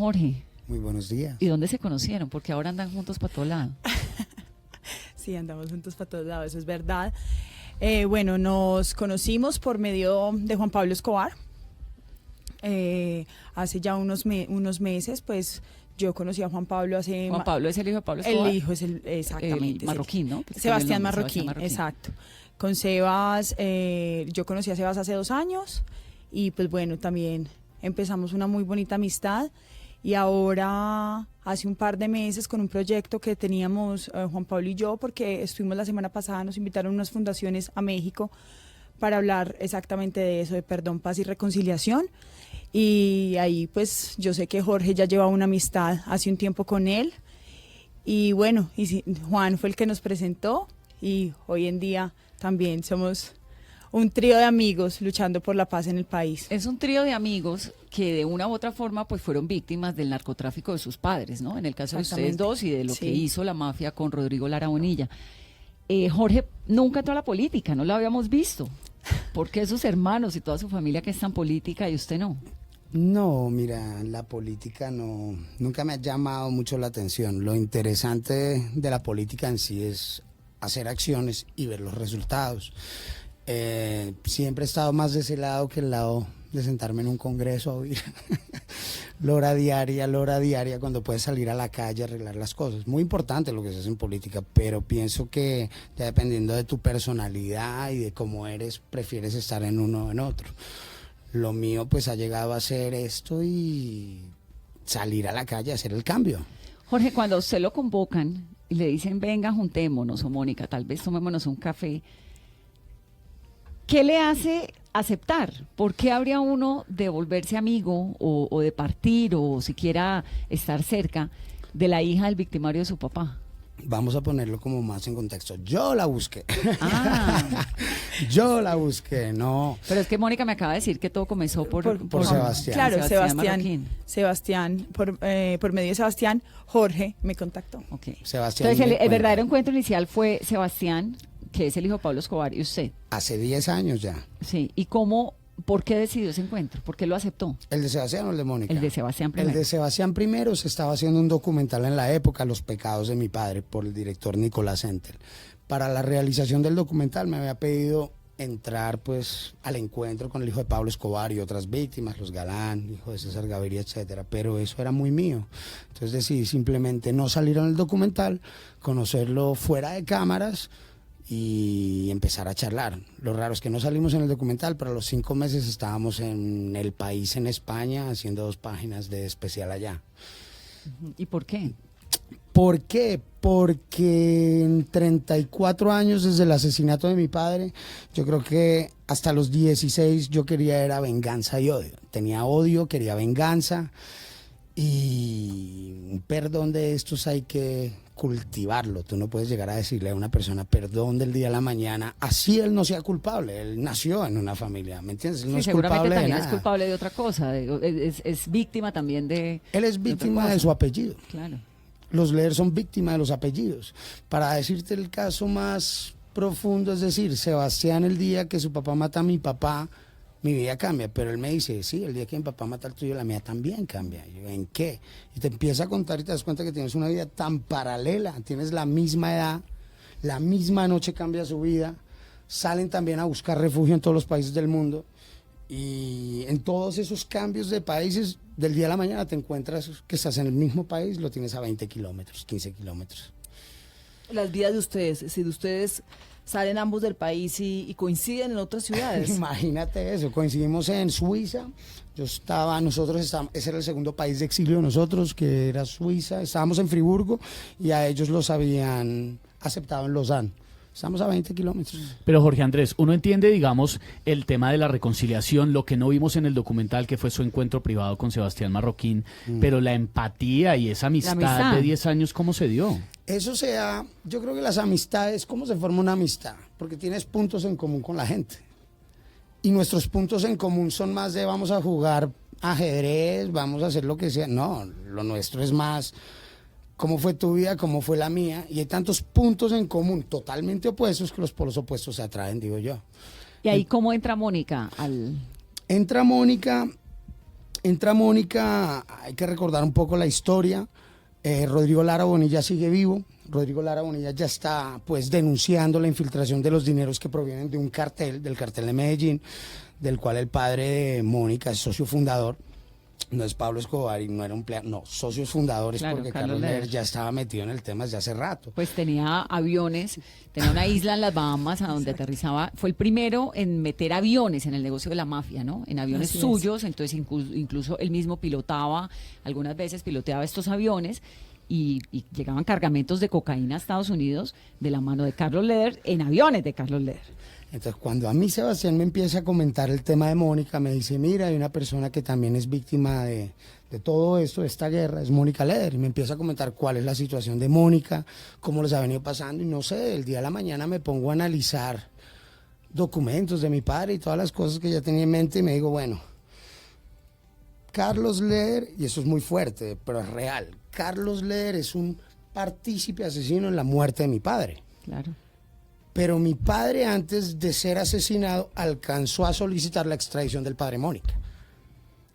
Jorge. Muy buenos días. ¿Y dónde se conocieron? Porque ahora andan juntos para todo lado. Sí, andamos juntos para todos lados, eso es verdad. Bueno, nos conocimos por medio de Juan Pablo Escobar. Hace ya unos meses, pues yo conocí a Juan Pablo hace... Juan Pablo es el hijo de Pablo Escobar. El hijo es exactamente. El marroquín, ¿no? Porque Sebastián nombre, Marroquín, exacto. Con Sebas, yo conocí a Sebas hace 2 años y pues bueno, también empezamos una muy bonita amistad. Y ahora, hace un par de meses, con un proyecto que teníamos Juan Pablo y yo, porque estuvimos la semana pasada, nos invitaron unas fundaciones a México para hablar exactamente de eso, de perdón, paz y reconciliación. Y ahí pues yo sé que Jorge ya lleva una amistad hace un tiempo con él. Y bueno, Juan fue el que nos presentó y hoy en día también somos un trío de amigos luchando por la paz en el país. Es un trío de amigos que de una u otra forma pues fueron víctimas del narcotráfico de sus padres, ¿no? En el caso de ustedes dos y de lo que hizo la mafia con Rodrigo Lara Bonilla. Jorge nunca entró a la política, no lo habíamos visto. ¿Por qué sus hermanos y toda su familia que es tan política y usted no? No, mira, la política nunca me ha llamado mucho la atención. Lo interesante de la política en sí es hacer acciones y ver los resultados. Siempre he estado más de ese lado que el lado de sentarme en un congreso a oír lora diaria, cuando puedes salir a la calle a arreglar las cosas. Muy importante lo que se hace en política, pero pienso que ya dependiendo de tu personalidad y de cómo eres, prefieres estar en uno o en otro. Lo mío pues ha llegado a ser esto y salir a la calle a hacer el cambio. Jorge, cuando a usted lo convocan y le dicen, venga, juntémonos, o Mónica, tal vez tomémonos un café, ¿qué le hace aceptar? ¿Por qué habría uno de volverse amigo o de partir o siquiera estar cerca de la hija del victimario de su papá? Vamos a ponerlo como más en contexto. Yo la busqué. Ah. Yo la busqué, no. Pero es que Mónica me acaba de decir que todo comenzó por Sebastián. Claro, Marroquín. Sebastián, por medio de Sebastián, Jorge me contactó. Okay. Sebastián. Entonces el verdadero encuentro inicial fue Sebastián, que es el hijo de Pablo Escobar, y usted. Hace 10 años ya. Sí, ¿y por qué decidió ese encuentro? ¿Por qué lo aceptó? ¿El de Sebastián o el de Mónica? El de Sebastián primero. El de Sebastián primero se estaba haciendo un documental en la época, Los pecados de mi padre, por el director Nicolás Enter. Para la realización del documental me había pedido entrar pues al encuentro con el hijo de Pablo Escobar y otras víctimas, los Galán, hijo de César Gaviria, etcétera, pero eso era muy mío. Entonces decidí simplemente no salir en el documental, conocerlo fuera de cámaras y empezar a charlar. Lo raro es que no salimos en el documental, pero a los 5 meses estábamos en El País en España haciendo 2 páginas de especial allá. ¿Y por qué? ¿Por qué? Porque en 34 años desde el asesinato de mi padre, yo creo que hasta los 16 yo quería era venganza y odio. Tenía odio, quería venganza y un perdón de estos hay que cultivarlo. Tú no puedes llegar a decirle a una persona perdón del día a la mañana, así él no sea culpable. Él nació en una familia, ¿me entiendes? Él no es seguramente culpable también de nada. es culpable de otra cosa, es víctima también de... Él es víctima de su apellido. Claro. Los Leer son víctimas de los apellidos. Para decirte el caso más profundo, es decir, Sebastián, el día que su papá mata a mi papá, mi vida cambia, pero él me dice, sí, el día que mi papá mata al tuyo, la mía también cambia. Y yo, ¿en qué? Y te empieza a contar y te das cuenta que tienes una vida tan paralela, tienes la misma edad, la misma noche cambia su vida, salen también a buscar refugio en todos los países del mundo, y en todos esos cambios de países, del día a la mañana te encuentras que estás en el mismo país, lo tienes a 20 kilómetros, 15 kilómetros. Las vidas de ustedes, si de ustedes salen ambos del país y coinciden en otras ciudades. Imagínate eso, coincidimos en Suiza, ese era el segundo país de exilio de nosotros, que era Suiza, estábamos en Friburgo y a ellos los habían aceptado en Lausanne. Estamos a 20 kilómetros. Pero Jorge Andrés, uno entiende, digamos, el tema de la reconciliación, lo que no vimos en el documental, que fue su encuentro privado con Sebastián Marroquín, pero la empatía y esa amistad de 10 años, ¿cómo se dio? Eso yo creo que las amistades, ¿cómo se forma una amistad? Porque tienes puntos en común con la gente. Y nuestros puntos en común son más de vamos a jugar ajedrez, vamos a hacer lo que sea. No, lo nuestro es más... ¿Cómo fue tu vida? ¿Cómo fue la mía? Y hay tantos puntos en común totalmente opuestos que los polos opuestos se atraen, digo yo. ¿Y ahí cómo entra Mónica? Entra Mónica entra Mónica, hay que recordar un poco la historia. Rodrigo Lara Bonilla sigue vivo. Rodrigo Lara Bonilla ya está pues denunciando la infiltración de los dineros que provienen de un cartel, del cartel de Medellín, del cual el padre de Mónica es socio fundador. No es Pablo Escobar y no era empleado, no, socios fundadores, Claro, porque Carlos Carlos Leder Leder ya estaba metido en el tema desde hace rato. Pues tenía aviones, tenía una isla en las Bahamas a donde aterrizaba. Fue el primero en meter aviones en el negocio de la mafia, ¿no? En aviones Así es. suyos, entonces incluso él mismo pilotaba, algunas veces piloteaba estos aviones y llegaban cargamentos de cocaína a Estados Unidos de la mano de Carlos Leder en aviones de Carlos Leder. Entonces, cuando a mí Sebastián me empieza a comentar el tema de Mónica, me dice, mira, hay una persona que también es víctima de todo esto, de esta guerra, es Mónica Leder. Y me empieza a comentar cuál es la situación de Mónica, cómo les ha venido pasando. Y no sé, el día de la mañana me pongo a analizar documentos de mi padre y todas las cosas que ya tenía en mente. Y me digo, bueno, Carlos Leder, y eso es muy fuerte, pero es real, Carlos Leder es un partícipe asesino en la muerte de mi padre. Claro. Pero mi padre, antes de ser asesinado, alcanzó a solicitar la extradición del padre Mónica.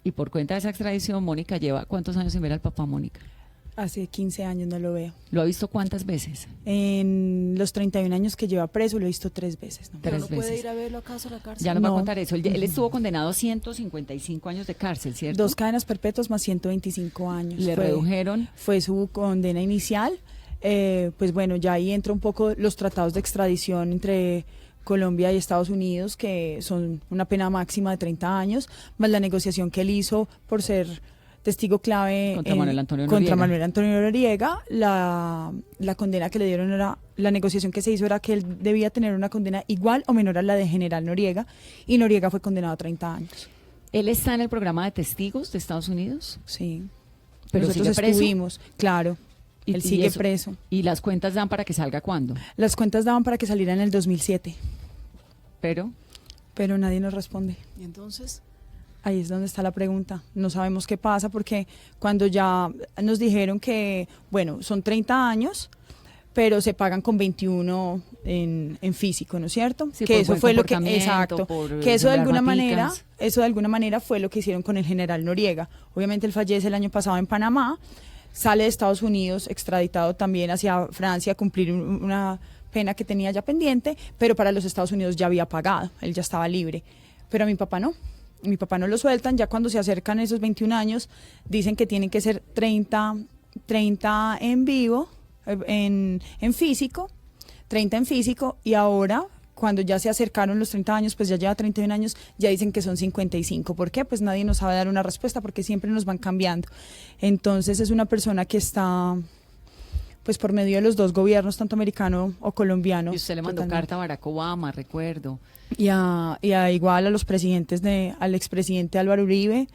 Y por cuenta de esa extradición, Mónica lleva ¿cuántos años sin ver al papá Mónica? Hace 15 años no lo veo. ¿Lo ha visto cuántas veces? En los 31 años que lleva preso lo he visto 3 veces. ¿no? Tres ¿Pero no puede veces. ir a verlo acaso a la cárcel? Ya nos va a No. contar eso. Él estuvo condenado a 155 años de cárcel, ¿cierto? 2 cadenas perpetuas más 125 años. Le redujeron. Fue su condena inicial. Pues bueno, ya ahí entra un poco los tratados de extradición entre Colombia y Estados Unidos, que son una pena máxima de 30 años, más la negociación que él hizo por ser testigo clave Contra Manuel Antonio contra Noriega. Manuel Antonio Noriega. La condena que le dieron era, la negociación que se hizo era que él debía tener una condena igual o menor a la de General Noriega, y Noriega fue condenado a 30 años. Él está en el programa de testigos de Estados Unidos, Sí. pero Nosotros sigue preso. estuvimos, claro. Él sigue eso- preso. ¿Y las cuentas dan para que salga cuándo? Las cuentas daban para que saliera en el 2007, Pero pero nadie nos responde. ¿Y entonces? Ahí es donde está la pregunta. No sabemos qué pasa porque cuando ya nos dijeron que, bueno, son 30 años, pero se pagan con 21 en físico, ¿no es cierto? Sí, que por eso buen fue lo que, comportamiento, exacto, por que eso de sembrar alguna manera, maticas. eso de alguna manera fue lo que hicieron con el general Noriega. Obviamente él fallece el año pasado en Panamá, sale de Estados Unidos, extraditado también hacia Francia a cumplir una pena que tenía ya pendiente, pero para los Estados Unidos ya había pagado, él ya estaba libre. Pero a mi papá no. Mi papá no lo sueltan, ya cuando se acercan esos 21 años, dicen que tienen que ser 30 en vivo, en físico, 30 en físico, y ahora, cuando ya se acercaron los 30 años, pues ya lleva 31 años, ya dicen que son 55. ¿Por qué? Pues nadie nos sabe dar una respuesta, porque siempre nos van cambiando. Entonces es una persona que está, pues por medio de los dos gobiernos, tanto americano o colombiano. y usted le mandó totalmente. carta a Barack Obama, recuerdo. Y a igual a los presidentes, al expresidente Álvaro Uribe.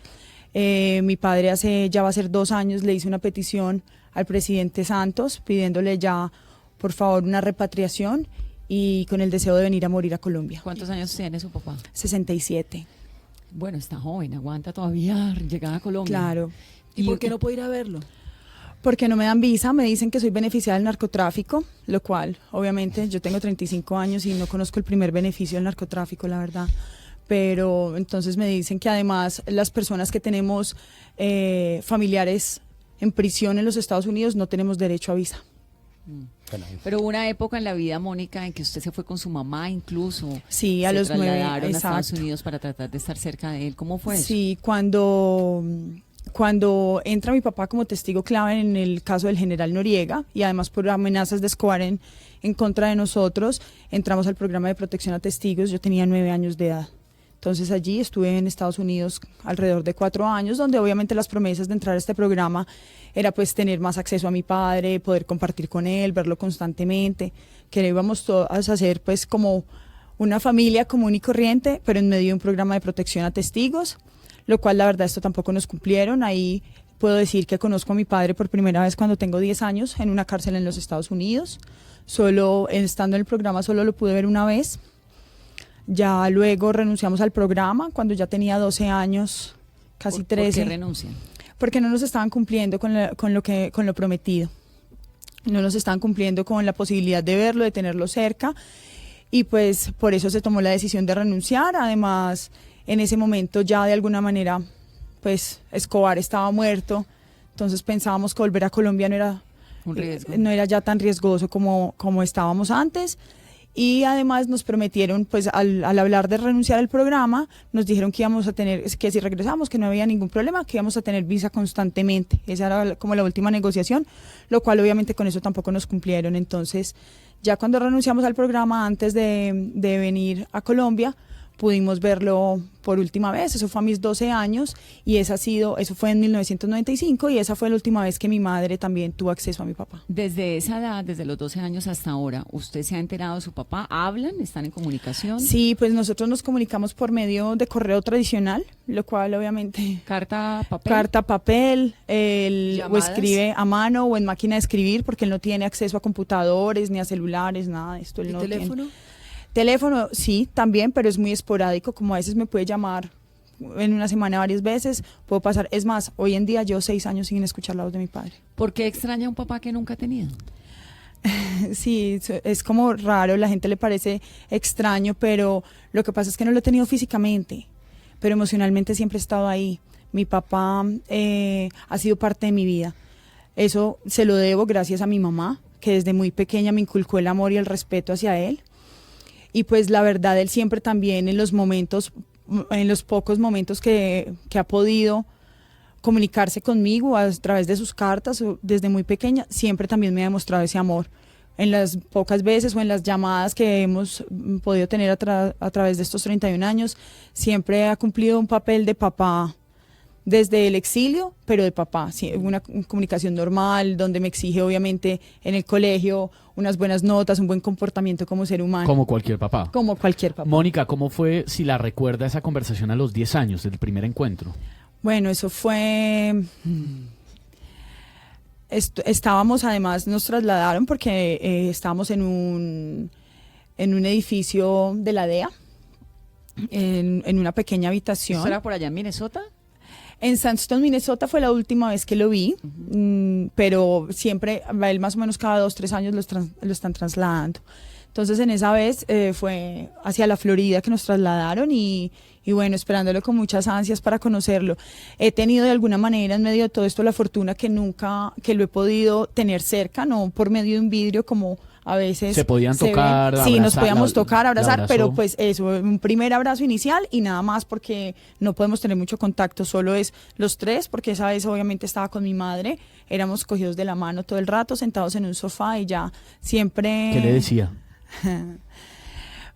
Mi padre ya va a ser 2 años, le hizo una petición al presidente Santos pidiéndole ya, por favor, una repatriación y con el deseo de venir a morir a Colombia. ¿Cuántos años tiene su papá? 67, Bueno, está joven, aguanta todavía llegar a Colombia. claro. ¿Y por qué no puede ir a verlo? Porque no me dan visa, me dicen que soy beneficiada del narcotráfico, lo cual, obviamente, yo tengo 35 años y no conozco el primer beneficio del narcotráfico, la verdad. Pero entonces me dicen que además las personas que tenemos familiares en prisión en los Estados Unidos no tenemos derecho a visa. Bueno, Pero hubo una época en la vida, Mónica, en que usted se fue con su mamá incluso. Sí, a se los 9, trasladaron a Estados exacto. Unidos para tratar de estar cerca de él. ¿Cómo fue eso? Sí, cuando entra mi papá como testigo clave en el caso del general Noriega y además por amenazas de Escobar en contra de nosotros, entramos al programa de protección a testigos. Yo tenía 9 años de edad. Entonces allí estuve en Estados Unidos alrededor de 4 años, donde obviamente las promesas de entrar a este programa era pues tener más acceso a mi padre, poder compartir con él, verlo constantemente, que íbamos todas a ser pues como una familia común y corriente, pero en medio de un programa de protección a testigos, lo cual la verdad esto tampoco nos cumplieron. Ahí puedo decir que conozco a mi padre por primera vez cuando tengo 10 años en una cárcel en los Estados Unidos. Solo estando en el programa solo lo pude ver una vez. Ya luego renunciamos al programa cuando ya tenía 12 años, casi 13. ¿Por qué renuncian? Porque no nos estaban cumpliendo con lo prometido. No nos estaban cumpliendo con la posibilidad de verlo, de tenerlo cerca. Y pues por eso se tomó la decisión de renunciar. Además, en ese momento ya de alguna manera pues Escobar estaba muerto, entonces pensábamos que volver a Colombia no era Un riesgo. no era ya tan riesgoso como estábamos antes. Y además nos prometieron, pues al hablar de renunciar al programa, nos dijeron que íbamos a tener, que si regresamos, que no había ningún problema, que íbamos a tener visa constantemente. Esa era como la última negociación, lo cual obviamente con eso tampoco nos cumplieron. Entonces, ya cuando renunciamos al programa, antes de venir a Colombia, pudimos verlo por última vez. Eso fue a mis 12 años y eso fue en 1995 y esa fue la última vez que mi madre también tuvo acceso a mi papá. Desde esa edad, desde los 12 años hasta ahora, ¿usted se ha enterado de su papá? ¿Hablan? ¿Están en comunicación? Sí, pues nosotros nos comunicamos por medio de correo tradicional, lo cual obviamente... ¿Carta, papel? Carta, papel, o ¿Llamadas? escribe a mano o en máquina de escribir porque él no tiene acceso a computadores ni a celulares, nada de esto. Él ¿Y no teléfono? tiene. Teléfono, sí, también, pero es muy esporádico, como a veces me puede llamar en una semana varias veces, puedo pasar, es más, hoy en día llevo 6 años sin escuchar la voz de mi padre. ¿Por qué extraña a un papá que nunca ha tenido? Sí, es como raro, la gente le parece extraño, pero lo que pasa es que no lo he tenido físicamente, pero emocionalmente siempre he estado ahí. Mi papá ha sido parte de mi vida. Eso se lo debo gracias a mi mamá, que desde muy pequeña me inculcó el amor y el respeto hacia él. Y pues la verdad, él siempre también en los pocos momentos que ha podido comunicarse conmigo a través de sus cartas, desde muy pequeña, siempre también me ha demostrado ese amor. En las pocas veces o en las llamadas que hemos podido tener a través de estos 31 años, siempre ha cumplido un papel de papá desde el exilio, pero de papá, sí, una comunicación normal, donde me exige obviamente en el colegio unas buenas notas, un buen comportamiento como ser humano. Como cualquier papá. Como cualquier papá. Mónica, ¿cómo fue, si la recuerda, esa conversación a los 10 años del primer encuentro? Bueno, eso fue... Estábamos, además, nos trasladaron porque estábamos en un edificio de la DEA, en una pequeña habitación. ¿Eso era por allá en Minnesota? En Sandston, Minnesota fue la última vez que lo vi, pero siempre, a él más o menos cada 2, 3 años lo están trasladando. Entonces en esa vez fue hacia la Florida que nos trasladaron y bueno, esperándolo con muchas ansias para conocerlo. He tenido de alguna manera en medio de todo esto la fortuna que lo he podido tener cerca, no por medio de un vidrio como a veces se podían tocar, sí, nos podíamos tocar, abrazar, pero abrazó. pues eso, un primer abrazo inicial y nada más porque no podemos tener mucho contacto, solo es los tres, porque esa vez obviamente estaba con mi madre, éramos cogidos de la mano todo el rato, sentados en un sofá y ya siempre... ¿Qué le decía?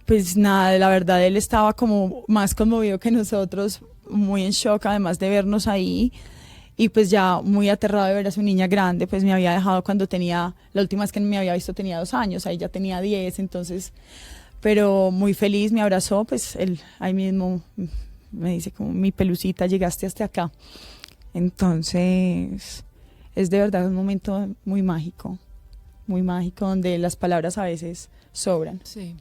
Pues nada, la verdad él estaba como más conmovido que nosotros, muy en shock además de vernos ahí. Y pues ya muy aterrado de ver a su niña grande, pues me había dejado cuando tenía, la última vez que me había visto tenía 2 años, ahí ya tenía 10, entonces, pero muy feliz, me abrazó, pues él ahí mismo me dice como mi pelucita, llegaste hasta acá. Entonces, es de verdad un momento muy mágico, donde las palabras a veces sobran. Sí.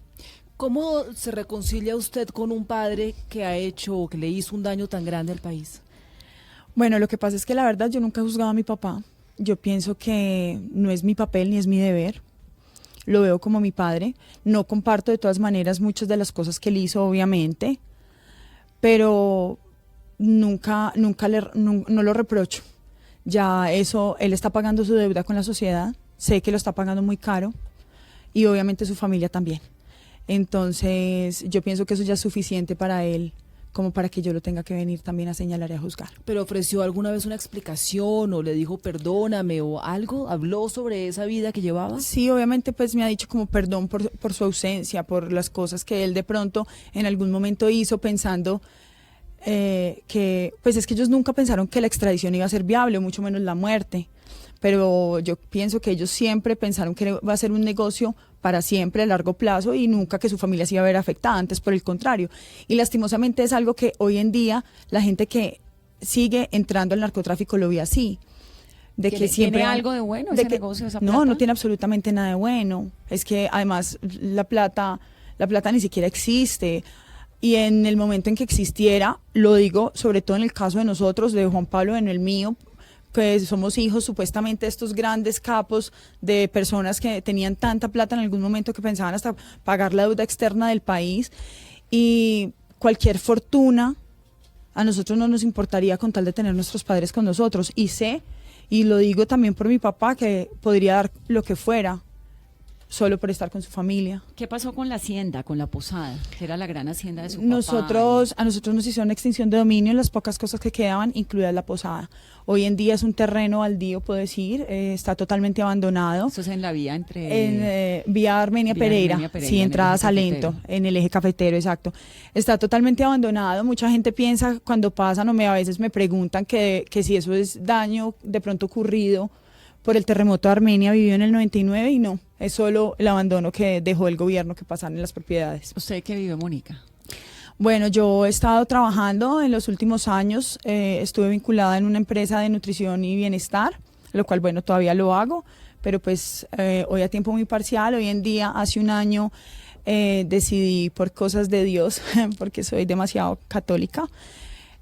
¿Cómo se reconcilia usted con un padre que ha hecho o que le hizo un daño tan grande al país? Bueno, lo que pasa es que la verdad yo nunca he juzgado a mi papá. Yo pienso que no es mi papel ni es mi deber. Lo veo como mi padre. No comparto de todas maneras muchas de las cosas que él hizo, obviamente, pero nunca no lo reprocho. Ya eso, él está pagando su deuda con la sociedad. Sé que lo está pagando muy caro y obviamente su familia también. Entonces yo pienso que eso ya es suficiente para él como para que yo lo tenga que venir también a señalar y a juzgar. ¿Pero ofreció alguna vez una explicación o le dijo perdóname o algo? ¿Habló sobre esa vida que llevaba? Sí, obviamente pues me ha dicho como perdón por su ausencia, por las cosas que él de pronto en algún momento hizo pensando que pues es que ellos nunca pensaron que la extradición iba a ser viable, o mucho menos la muerte. Pero yo pienso que ellos siempre pensaron que iba a ser un negocio para siempre, a largo plazo, y nunca que su familia se iba a ver afectada, antes por el contrario. Y lastimosamente es algo que hoy en día la gente que sigue entrando al narcotráfico lo ve así. De que siempre ¿Tiene algo de bueno ese negocio, esa plata? No, no tiene absolutamente nada de bueno. Es que además la plata ni siquiera existe. Y en el momento en que existiera, lo digo sobre todo en el caso de nosotros, de Juan Pablo, en el mío, que somos hijos supuestamente de estos grandes capos de personas que tenían tanta plata en algún momento que pensaban hasta pagar la deuda externa del país, y cualquier fortuna a nosotros no nos importaría con tal de tener nuestros padres con nosotros. Y sé, y lo digo también por mi papá, que podría dar lo que fuera solo por estar con su familia. ¿Qué pasó con la hacienda, con la posada, que era la gran hacienda de su papá? A nosotros nos hicieron extinción de dominio en las pocas cosas que quedaban, incluida la posada. Hoy en día es un terreno baldío, puedo decir, está totalmente abandonado. Eso es en la vía entre... vía Armenia-Pereira, sí, entrada a Salento, en el eje cafetero, exacto. Está totalmente abandonado, mucha gente piensa cuando pasan a veces me preguntan que si eso es daño de pronto ocurrido por el terremoto de Armenia vivió en el 99 y no, es solo el abandono que dejó el gobierno que pasan en las propiedades. ¿Usted qué vive, Mónica? Bueno, yo he estado trabajando en los últimos años, estuve vinculada en una empresa de nutrición y bienestar, lo cual, bueno, todavía lo hago, pero pues hoy a tiempo muy parcial. Hoy en día, hace un año, decidí por cosas de Dios, porque soy demasiado católica,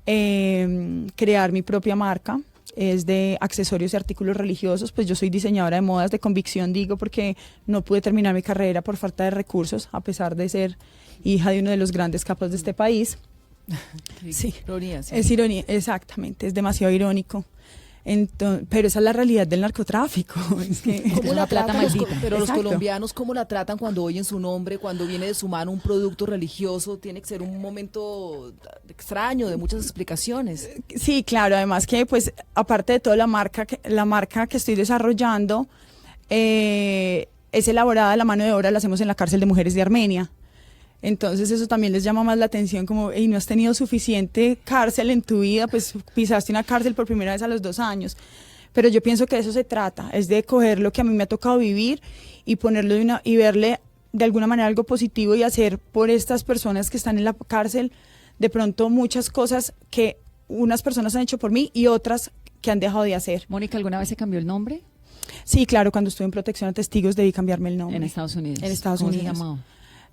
crear mi propia marca. Es de accesorios y artículos religiosos. Pues yo soy diseñadora de modas de convicción, digo, porque no pude terminar mi carrera por falta de recursos, a pesar de ser hija de uno de los grandes capos de este país. Sí, ironía, sí. Es ironía, exactamente, es demasiado irónico. Entonces, pero esa es la realidad del narcotráfico. Es que ¿Cómo la plata tratan maldita? pero los Exacto. colombianos, ¿cómo la tratan cuando oyen su nombre, cuando viene de su mano un producto religioso? Tiene que ser un momento extraño, de muchas explicaciones. Sí, claro, además que pues aparte de toda la marca que estoy desarrollando es elaborada, la mano de obra la hacemos en la cárcel de mujeres de Armenia. Entonces eso también les llama más la atención, como, hey, no has tenido suficiente cárcel en tu vida, pues pisaste una cárcel por primera vez a los 2 años. Pero yo pienso que de eso se trata, es de coger lo que a mí me ha tocado vivir y ponerlo y verle de alguna manera algo positivo y hacer por estas personas que están en la cárcel de pronto muchas cosas que unas personas han hecho por mí y otras que han dejado de hacer. Mónica, ¿alguna vez se cambió el nombre? Sí, claro, cuando estuve en protección a testigos debí cambiarme el nombre. En Estados Unidos. En Estados ¿Cómo Unidos. se llamaba?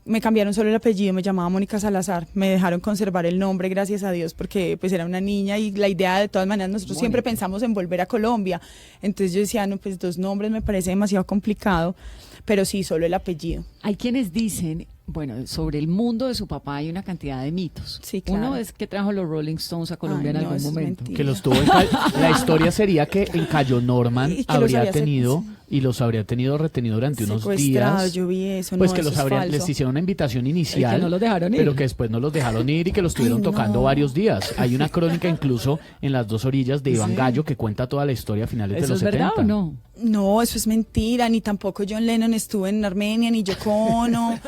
Me cambiaron solo el apellido, me llamaba Mónica Salazar, me dejaron conservar el nombre, gracias a Dios, porque pues era una niña y la idea de todas maneras, nosotros siempre pensamos en volver a Colombia, entonces yo decía, no, pues 2 nombres me parece demasiado complicado, pero sí, solo el apellido. Hay quienes dicen, bueno, sobre el mundo de su papá hay una cantidad de mitos. Sí, claro. Uno es que trajo los Rolling Stones a Colombia Ay, en no, algún eso es momento. mentira. Que los tuvo la historia sería que en Cayo Norman Y que los habría había tenido y los habría tenido retenido durante unos Secuestrados, días. yo vi eso, Pues no, que eso los es falso. les hicieron una invitación inicial, Y que no los dejaron ir. pero que después no los dejaron ir y que los estuvieron Ay, tocando no. varios días. Hay una crónica incluso en Las 2 orillas de Iván Gallo que cuenta toda la historia a finales de ¿Eso los es 70. verdad o no? No, eso es mentira, ni tampoco John Lennon estuvo en Armenia, ni Yoko Ono,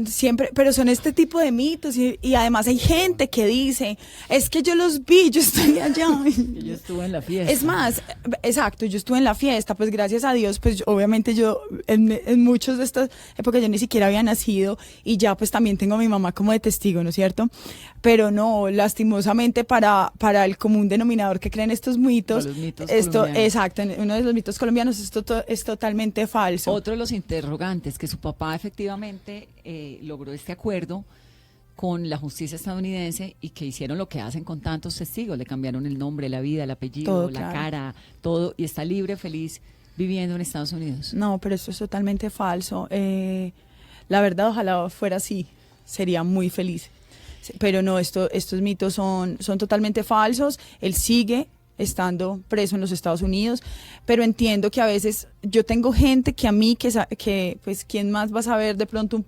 siempre, pero son este tipo de mitos y además hay gente que dice, es que yo los vi, yo estoy allá. Yo estuve en la fiesta. Es más, exacto, yo estuve en la fiesta, pues gracias a Dios, pues obviamente yo en muchos de estas épocas yo ni siquiera había nacido y ya pues también tengo a mi mamá como de testigo, ¿no es cierto? Pero no, lastimosamente para el común denominador que creen estos mitos, Para los mitos esto, colombianos. exacto, uno de los mitos colombianos, esto es totalmente falso. Otro de los interrogantes, que su papá efectivamente logró este acuerdo con la justicia estadounidense y que hicieron lo que hacen con tantos testigos, le cambiaron el nombre, la vida, el apellido, Todo, la claro. cara, todo, y está libre, feliz, viviendo en Estados Unidos. No, pero esto es totalmente falso. La verdad, ojalá fuera así, sería muy feliz. Pero no, estos mitos son totalmente falsos. Él sigue estando preso en los Estados Unidos, pero entiendo que a veces yo tengo gente que a mí, que pues, ¿quién más va a saber de pronto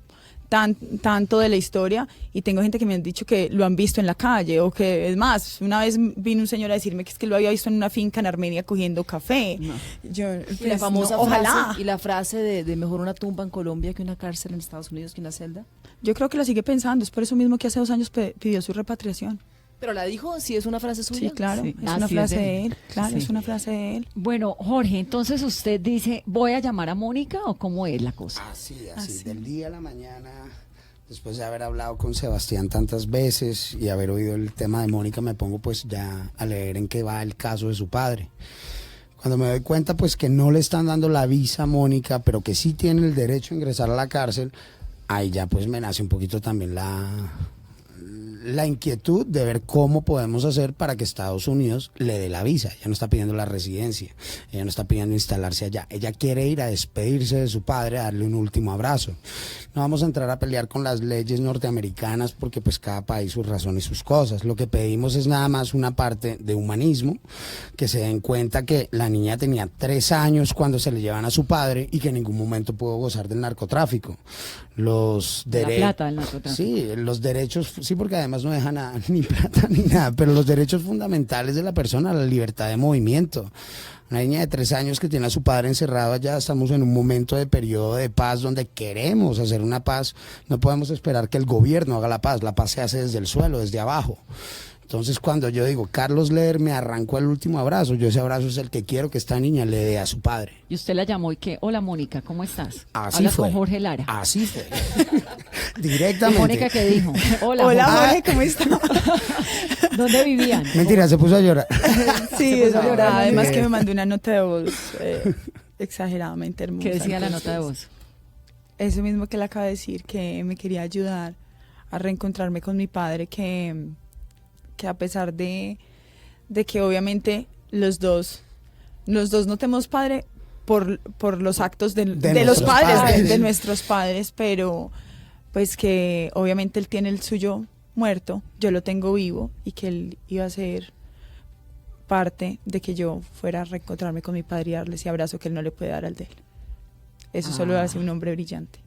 tanto de la historia? Y tengo gente que me han dicho que lo han visto en la calle, o que, es más, una vez vino un señor a decirme que es que lo había visto en una finca en Armenia cogiendo café. No. Yo, Y la pues, famosa no, ojalá. frase, y la frase de mejor una tumba en Colombia que una cárcel en Estados Unidos que una celda. Yo creo que la sigue pensando, es por eso mismo que hace 2 años pidió su repatriación. Pero la dijo, sí es una frase suya. Sí, claro, Sí. es Ah, una sí, frase es de de él. él, claro, Sí. es una frase de él. Bueno, Jorge, entonces usted dice, ¿voy a llamar a Mónica o cómo es la cosa? Así, Así. del día a la mañana, después de haber hablado con Sebastián tantas veces y haber oído el tema de Mónica, me pongo pues ya a leer en qué va el caso de su padre. Cuando me doy cuenta pues que no le están dando la visa a Mónica, pero que sí tiene el derecho a ingresar a la cárcel, ahí ya pues me nace un poquito también la inquietud de ver cómo podemos hacer para que Estados Unidos le dé la visa. Ella no está pidiendo la residencia, ella no está pidiendo instalarse allá, ella quiere ir a despedirse de su padre, a darle un último abrazo. No vamos a entrar a pelear con las leyes norteamericanas porque pues cada país sus razones y sus cosas. Lo que pedimos es nada más una parte de humanismo, que se den cuenta que la niña tenía 3 años cuando se le llevan a su padre y que en ningún momento pudo gozar del narcotráfico. Los derechos, la plata del narcotráfico. Sí, los derechos, sí, porque además no deja nada, ni plata ni nada, pero los derechos fundamentales de la persona, la libertad de movimiento. Una niña de 3 años que tiene a su padre encerrado allá, estamos en un momento de periodo de paz donde queremos hacer una paz, no podemos esperar que el gobierno haga la paz se hace desde el suelo, desde abajo. Entonces cuando yo digo, Carlos Leder me arrancó el último abrazo, yo ese abrazo es el que quiero que esta niña le dé a su padre. Y usted la llamó y que, hola Mónica, ¿cómo estás? Así Hablas fue. con Jorge Lara. Así fue. Directamente. Mónica, ¿qué dijo? Hola, Hola, Jorge. Jorge, ¿cómo está? ¿Dónde vivían? Mentira, se puso a llorar. Sí, Se puso a llorar, además Mónica. que me mandó una nota de voz exageradamente hermosa. ¿Qué decía la nota de entonces, voz? Eso mismo que le acaba de decir, que me quería ayudar a reencontrarme con mi padre, que a pesar de que obviamente los dos no tenemos padre por los actos de los nuestros padres, padres. de nuestros padres, pero pues que obviamente él tiene el suyo muerto, yo lo tengo vivo, y que él iba a ser parte de que yo fuera a reencontrarme con mi padre y darle ese abrazo que él no le puede dar al de él. Eso solo lo hace un hombre brillante.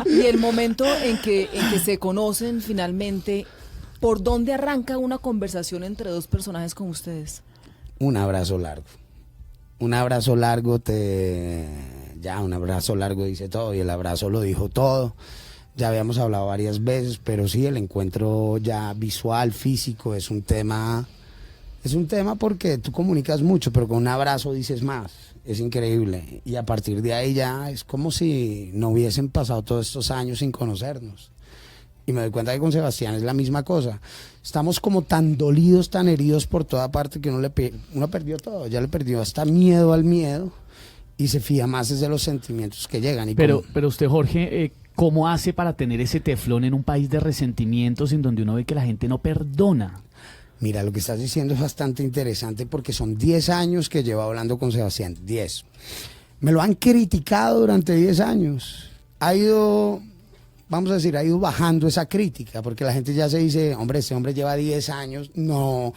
Y el momento en que se conocen finalmente, ¿por dónde arranca una conversación entre dos personajes como ustedes? Un abrazo largo. Un abrazo largo un abrazo largo dice todo, y el abrazo lo dijo todo. Ya habíamos hablado varias veces, pero sí, el encuentro ya visual, físico, es un tema porque tú comunicas mucho, pero con un abrazo dices más. Es increíble. Y a partir de ahí ya es como si no hubiesen pasado todos estos años sin conocernos. Y me doy cuenta que con Sebastián es la misma cosa. Estamos como tan dolidos, tan heridos por toda parte que uno perdió todo. Ya le perdió hasta miedo al miedo y se fía más desde los sentimientos que llegan. Y Pero usted, Jorge, ¿cómo hace para tener ese teflón en un país de resentimientos en donde uno ve que la gente no perdona? Mira, lo que estás diciendo es bastante interesante porque son 10 años que llevo hablando con Sebastián. 10. Me lo han criticado durante 10 años. Ha ido bajando esa crítica porque la gente ya se dice, hombre, este hombre lleva 10 años, no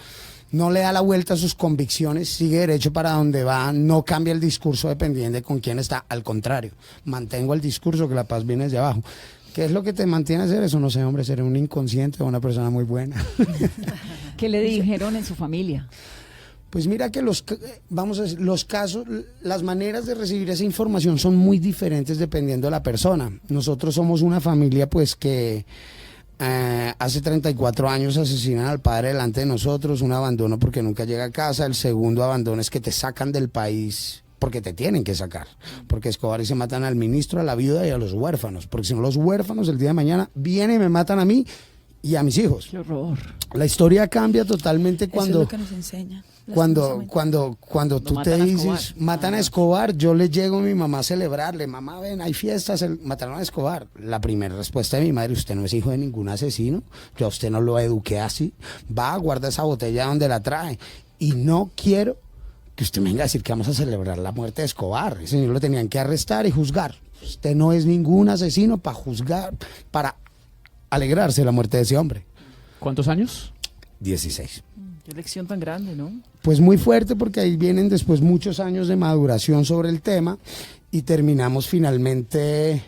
le da la vuelta a sus convicciones, sigue derecho para donde va, no cambia el discurso dependiendo de con quién está. Al contrario, mantengo el discurso que la paz viene desde abajo. ¿Qué es lo que te mantiene a hacer eso? No sé, hombre, ser un inconsciente o una persona muy buena. ¿Qué le dijeron en su familia? Pues mira que los casos, las maneras de recibir esa información son muy diferentes dependiendo de la persona. Nosotros somos una familia pues que hace 34 años asesinan al padre delante de nosotros, un abandono porque nunca llega a casa, el segundo abandono es que te sacan del país porque te tienen que sacar, porque Escobar y se matan al ministro, a la viuda y a los huérfanos, porque si no los huérfanos el día de mañana vienen y me matan a mí y a mis hijos. Qué horror. La historia cambia totalmente cuando... Eso es lo que nos enseñan. Cuando tú te matan a dices, Escobar. matan a Escobar, yo le llego a mi mamá a celebrarle, mamá, ven, hay fiestas, mataron a Escobar. La primera respuesta de mi madre, usted no es hijo de ningún asesino, yo a usted no lo eduqué así, va, guarda esa botella donde la trae, y no quiero que usted me venga a decir que vamos a celebrar la muerte de Escobar. Ese señor lo tenían que arrestar y juzgar. Usted no es ningún asesino para juzgar, para alegrarse de la muerte de ese hombre. ¿Cuántos años? 16. Qué lección tan grande, ¿no? Pues muy fuerte porque ahí vienen después muchos años de maduración sobre el tema y terminamos finalmente,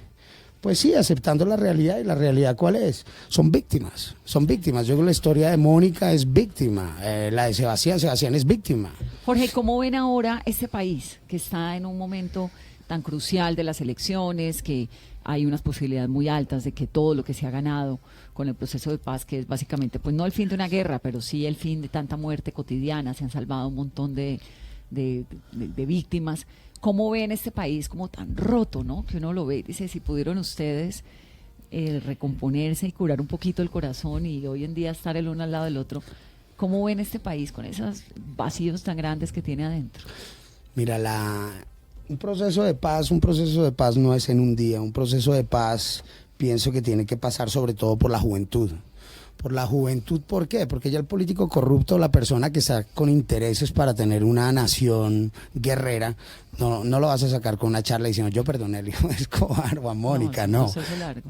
pues sí, aceptando la realidad. ¿Y la realidad cuál es? Son víctimas. Yo creo que la historia de Mónica es víctima, la de Sebastián es víctima. Jorge, ¿cómo ven ahora este país que está en un momento tan crucial de las elecciones, que hay unas posibilidades muy altas de que todo lo que se ha ganado con el proceso de paz, que es básicamente, pues no el fin de una guerra, pero sí el fin de tanta muerte cotidiana, se han salvado un montón de víctimas? ¿Cómo ven este país como tan roto, no? Que uno lo ve y dice, si pudieron ustedes recomponerse y curar un poquito el corazón y hoy en día estar el uno al lado del otro, ¿cómo ven este país con esos vacíos tan grandes que tiene adentro? Mira, un proceso de paz no es en un día, un proceso de paz pienso que tiene que pasar sobre todo por la juventud. Por la juventud, ¿por qué? Porque ya el político corrupto, la persona que está con intereses para tener una nación guerrera, no lo vas a sacar con una charla diciendo yo perdoné al hijo de Escobar o a Mónica, no.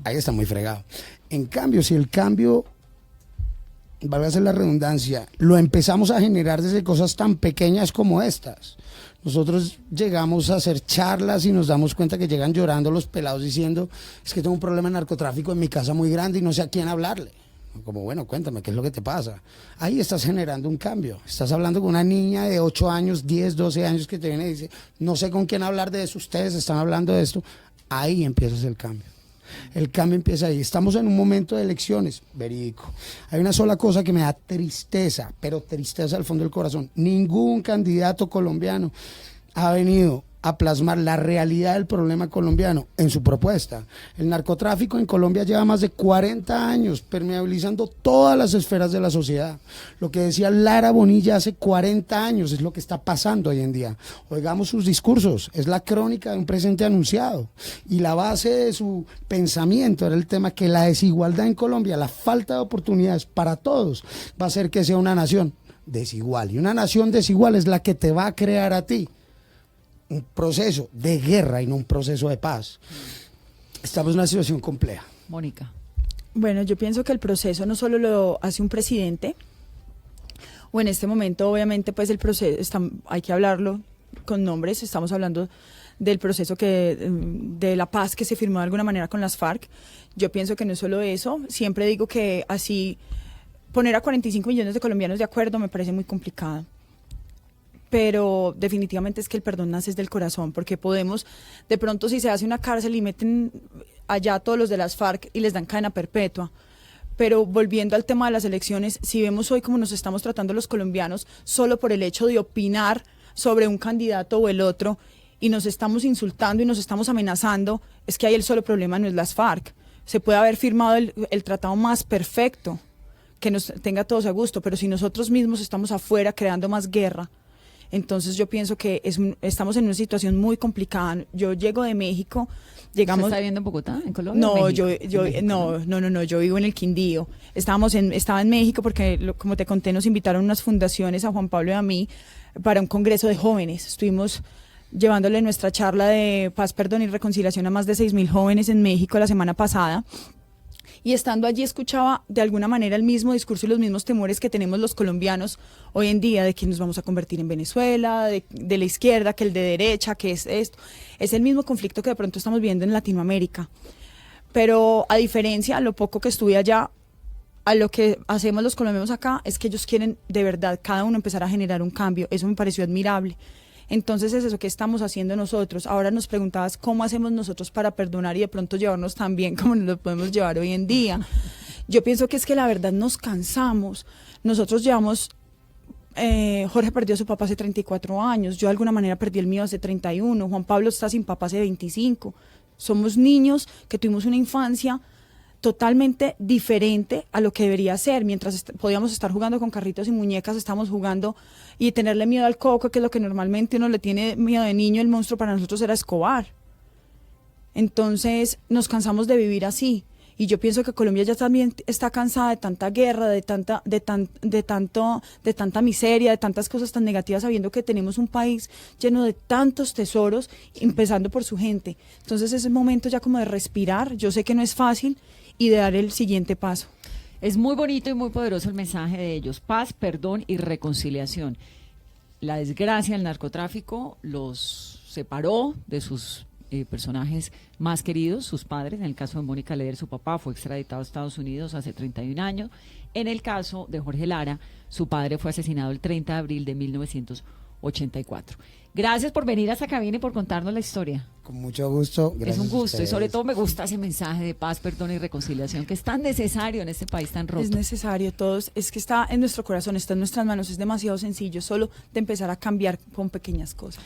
Ahí está muy fregado. En cambio, si el cambio, valga a hacer la redundancia, lo empezamos a generar desde cosas tan pequeñas como estas. Nosotros llegamos a hacer charlas y nos damos cuenta que llegan llorando los pelados diciendo, es que tengo un problema de narcotráfico en mi casa muy grande y no sé a quién hablarle. Como, bueno, cuéntame, ¿qué es lo que te pasa? Ahí estás generando un cambio. Estás hablando con una niña de 8 años, 10, 12 años que te viene y dice, no sé con quién hablar de eso, ustedes están hablando de esto. Ahí empiezas el cambio. El cambio empieza ahí. Estamos en un momento de elecciones, verídico. Hay una sola cosa que me da tristeza, pero tristeza al fondo del corazón. Ningún candidato colombiano ha venido a plasmar la realidad del problema colombiano en su propuesta. El narcotráfico en Colombia lleva más de 40 años permeabilizando todas las esferas de la sociedad. Lo que decía Lara Bonilla hace 40 años es lo que está pasando hoy en día. Oigamos sus discursos, es la crónica de un presente anunciado. Y la base de su pensamiento era el tema que la desigualdad en Colombia, la falta de oportunidades para todos, va a hacer que sea una nación desigual. Y una nación desigual es la que te va a crear a ti un proceso de guerra y no un proceso de paz. Estamos en una situación compleja. Mónica. Bueno, yo pienso que el proceso no solo lo hace un presidente, o en este momento obviamente pues el proceso, hay que hablarlo con nombres, estamos hablando del proceso de la paz que se firmó de alguna manera con las FARC. Yo pienso que no es solo eso, siempre digo que así poner a 45 millones de colombianos de acuerdo me parece muy complicado. Pero definitivamente es que el perdón nace del corazón, porque podemos, de pronto si se hace una cárcel y meten allá a todos los de las FARC y les dan cadena perpetua, pero volviendo al tema de las elecciones, si vemos hoy cómo nos estamos tratando los colombianos solo por el hecho de opinar sobre un candidato o el otro, y nos estamos insultando y nos estamos amenazando, es que ahí el solo problema no es las FARC. Se puede haber firmado el tratado más perfecto, que nos tenga todos a gusto, pero si nosotros mismos estamos afuera creando más guerra, entonces yo pienso que estamos en una situación muy complicada. Yo llego de México, llegamos... ¿Usted está viviendo en Bogotá, en Colombia? No, México, yo vivo en el Quindío. Estaba en México porque, como te conté, nos invitaron unas fundaciones a Juan Pablo y a mí para un congreso de jóvenes. Estuvimos llevándole nuestra charla de paz, perdón y reconciliación a más de 6,000 jóvenes en México la semana pasada. Y estando allí escuchaba de alguna manera el mismo discurso y los mismos temores que tenemos los colombianos hoy en día de que nos vamos a convertir en Venezuela, de la izquierda, que el de derecha, que es esto. Es el mismo conflicto que de pronto estamos viendo en Latinoamérica. Pero a diferencia, a lo poco que estuve allá, a lo que hacemos los colombianos acá, es que ellos quieren de verdad cada uno empezar a generar un cambio. Eso me pareció admirable. Entonces es eso que estamos haciendo nosotros. Ahora nos preguntabas cómo hacemos nosotros para perdonar y de pronto llevarnos tan bien como nos lo podemos llevar hoy en día. Yo pienso que es que la verdad nos cansamos. Nosotros llevamos, Jorge perdió a su papá hace 34 años, yo de alguna manera perdí el mío hace 31, Juan Pablo está sin papá hace 25. Somos niños que tuvimos una infancia totalmente diferente a lo que debería ser. Mientras podíamos estar jugando con carritos y muñecas, estamos jugando y tenerle miedo al coco, que es lo que normalmente uno le tiene miedo de niño. El monstruo para nosotros era Escobar. Entonces nos cansamos de vivir así, y yo pienso que Colombia ya también está cansada de tanta guerra, de tanta miseria, de tantas cosas tan negativas, sabiendo que tenemos un país lleno de tantos tesoros, empezando por su gente. Entonces es el momento ya como de respirar. Yo sé que no es fácil, y de dar el siguiente paso. Es muy bonito y muy poderoso el mensaje de ellos: paz, perdón y reconciliación. La desgracia del narcotráfico los separó de sus personajes más queridos, sus padres. En el caso de Mónica Leder, su papá fue extraditado a Estados Unidos hace 31 años. En el caso de Jorge Lara, su padre fue asesinado el 30 de abril de 1984. Gracias por venir a esta cabina y por contarnos la historia. Con mucho gusto. Gracias. Es un gusto, y sobre todo me gusta ese mensaje de paz, perdón y reconciliación, que es tan necesario en este país tan roto. Es necesario, todos, es que está en nuestro corazón, está en nuestras manos, es demasiado sencillo, solo de empezar a cambiar con pequeñas cosas.